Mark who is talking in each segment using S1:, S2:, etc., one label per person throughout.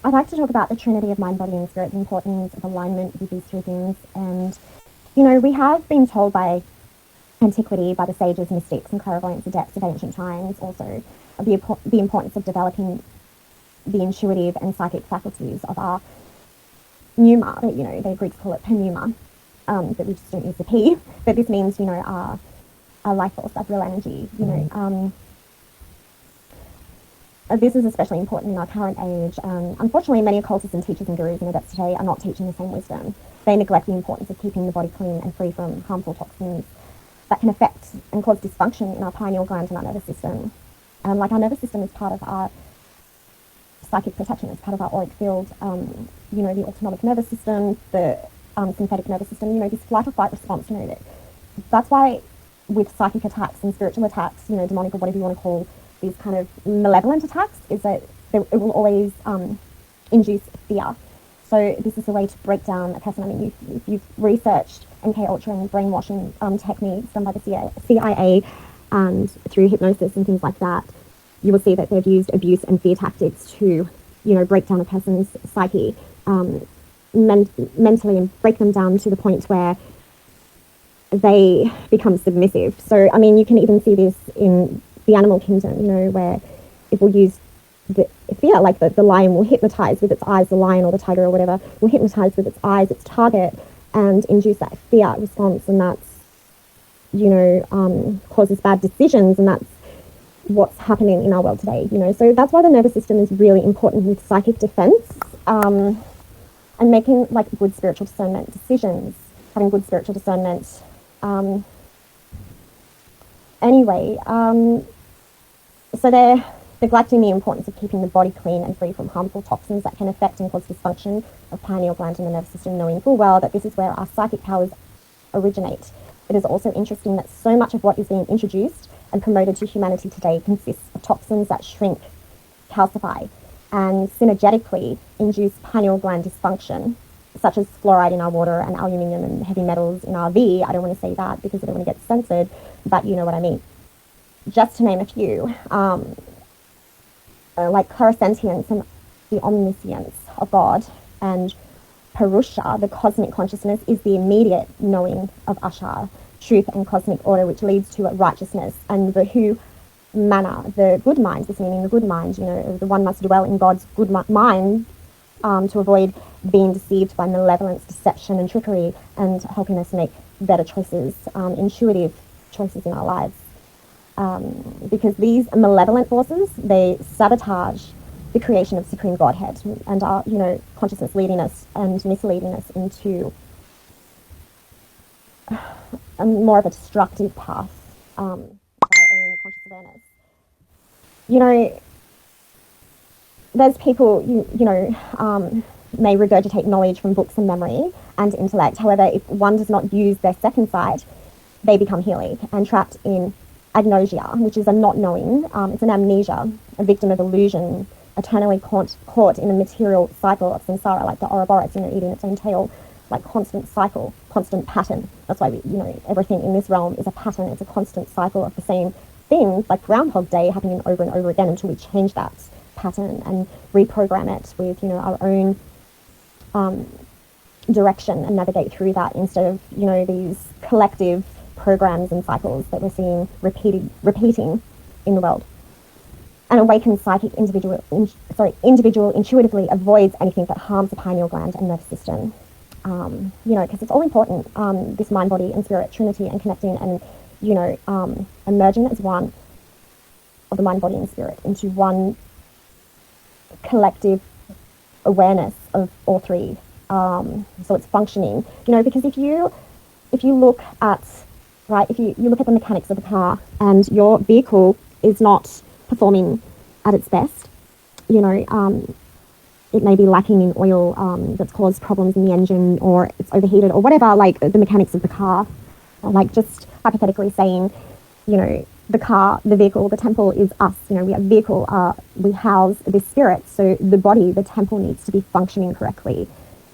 S1: I'd like to talk about the trinity of mind, body, and spirit, the importance of alignment with these three things. And, we have been told by antiquity, by the sages, mystics, and clairvoyants adepts of ancient times, also the importance of developing the intuitive and psychic faculties of our pneuma, that, the Greeks call it pneuma, but we just don't use the P. But this means, our life force, our real energy, this is especially important in our current age. Unfortunately, many occultists and teachers and gurus and adepts today are not teaching the same wisdom. They neglect the importance of keeping the body clean and free from harmful toxins that can affect and cause dysfunction in our pineal gland and our nervous system. Like our nervous system is part of our psychic protection, it's part of our auric field, the autonomic nervous system, the sympathetic nervous system, this flight or fight response, that's why with psychic attacks and spiritual attacks, demonic or whatever you want to call these kind of malevolent attacks, is that it will always induce fear. So this is a way to break down a person. I mean, if you've researched MK Ultra and brainwashing techniques done by the CIA and through hypnosis and things like that, you will see that they've used abuse and fear tactics to, break down a person's psyche mentally and break them down to the point where they become submissive. So, I mean, you can even see this in the animal kingdom, where it will use the fear, like the lion will hypnotize with its eyes, the lion or the tiger or whatever will hypnotize with its eyes its target and induce that fear response, and that's, causes bad decisions, and that's what's happening in our world today, So that's why the nervous system is really important with psychic defense, and making like good spiritual discernment decisions, having good spiritual discernment. So they're neglecting the importance of keeping the body clean and free from harmful toxins that can affect and cause dysfunction of pineal gland and the nervous system, knowing full well that this is where our psychic powers originate. It is also interesting that so much of what is being introduced and promoted to humanity today consists of toxins that shrink, calcify, and synergetically induce pineal gland dysfunction, such as fluoride in our water and aluminium and heavy metals in our V. I don't want to say that because I don't want to get censored, but you know what I mean. Just to name a few, like clairsentience and the omniscience of God, and Purusha, the cosmic consciousness, is the immediate knowing of Ashar, truth and cosmic order, which leads to righteousness, and the Hu Mana, the good mind, this meaning the good mind, the one must dwell in God's good mind to avoid being deceived by malevolence, deception and trickery, and helping us make better choices, intuitive choices in our lives. Because these malevolent forces, they sabotage the creation of Supreme Godhead and our, consciousness, leading us and misleading us into a more of a destructive path of our own conscious awareness. There's people, may regurgitate knowledge from books and memory and intellect. However, if one does not use their second sight, they become helic and trapped in agnosia, which is a not knowing. It's an amnesia, a victim of illusion, eternally caught in a material cycle of samsara, like the Ouroboros, eating its own tail, like constant cycle, constant pattern. That's why everything in this realm is a pattern. It's a constant cycle of the same thing, like Groundhog Day, happening over and over again until we change that pattern and reprogram it with our own direction and navigate through that, instead of these collective programs and cycles that we're seeing repeating in the world. An awakened psychic individual intuitively avoids anything that harms the pineal gland and nervous system. Because it's all important, this mind, body, and spirit trinity, and connecting and, emerging as one of the mind, body, and spirit into one collective awareness of all three. So it's functioning, because if you look at, if you look at the mechanics of a car and your vehicle is not performing at its best, it may be lacking in oil that's caused problems in the engine, or it's overheated, or whatever, like the mechanics of the car. Like, just hypothetically saying, the car, the vehicle, the temple is us. We have vehicle, we house this spirit. So the body, the temple, needs to be functioning correctly.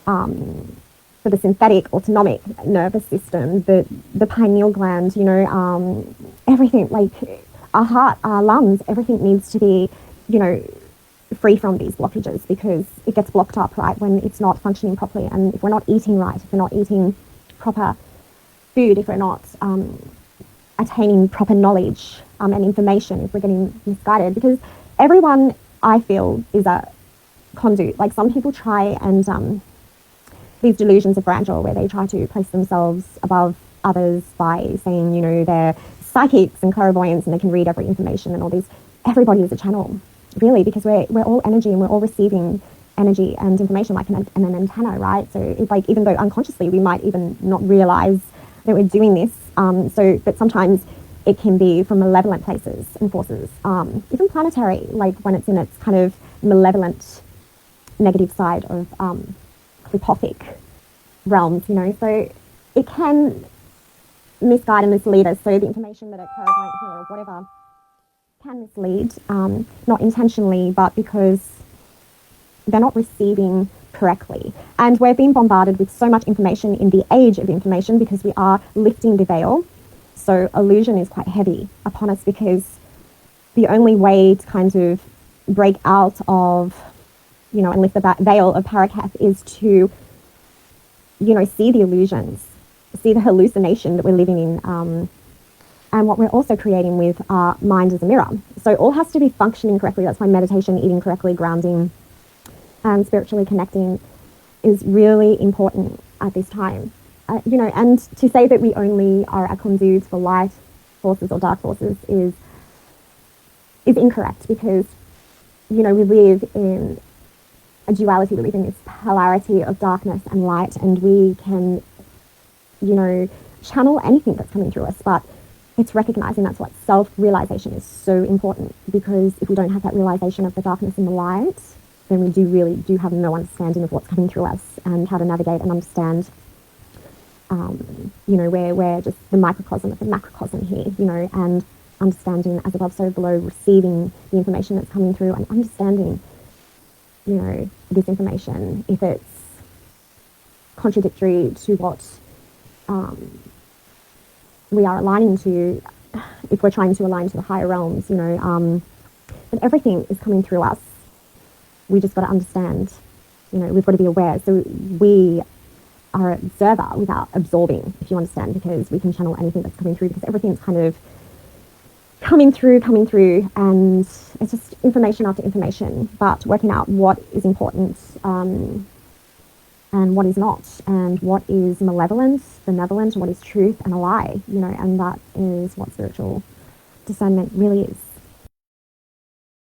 S1: For the sympathetic autonomic nervous system, the pineal gland, everything, like our heart, our lungs, everything needs to be, free from these blockages, because it gets blocked up, right, when it's not functioning properly. And if we're not eating right, if we're not eating proper food, if we're not attaining proper knowledge and information, if we're getting misguided, because everyone, I feel, is a conduit. Like, some people try and these delusions of grandeur where they try to place themselves above others by saying, you know, they're psychics and clairvoyants and they can read every information and all these. Everybody is a channel, really, because we're all energy and we're all receiving energy and information like an antenna, right? So it's like, even though unconsciously we might even not realize that we're doing this, but sometimes it can be from malevolent places and forces, even planetary, like when it's in its kind of malevolent negative side of clipothic realms, you know. So it can misguide and mislead us. So the information that a clairvoyant healer or whatever can mislead, not intentionally, but because they're not receiving correctly. And we're being bombarded with so much information in the age of information, because we are lifting the veil. So illusion is quite heavy upon us, because the only way to kind of break out of, you know, and lift the veil of Paraketh is to, you know, see the illusions, see the hallucination that we're living in, and what we're also creating with our mind as a mirror. So all has to be functioning correctly. That's why meditation, eating correctly, grounding, and spiritually connecting is really important at this time. You know, and to say that we only are a conduit for light forces or dark forces is incorrect, because, you know, we live in a duality, we live in this polarity of darkness and light, and we can, you know, channel anything that's coming through us, but it's recognizing. That's what self-realization is so important, because if we don't have that realization of the darkness and the light, then we really do have no understanding of what's coming through us and how to navigate and understand. You know, we're just the microcosm of the macrocosm here, you know, and understanding as above, so below, receiving the information that's coming through and understanding, you know, this information, if it's contradictory to what we are aligning to, if we're trying to align to the higher realms, you know, but everything is coming through us. We just got to understand, you know, we've got to be aware. So we are an observer without absorbing, if you understand, because we can channel anything that's coming through, because everything's kind of coming through, and it's just information after information, but working out what is important and what is not, and what is malevolent, benevolent, and what is truth and a lie, you know, and that is what spiritual discernment really is.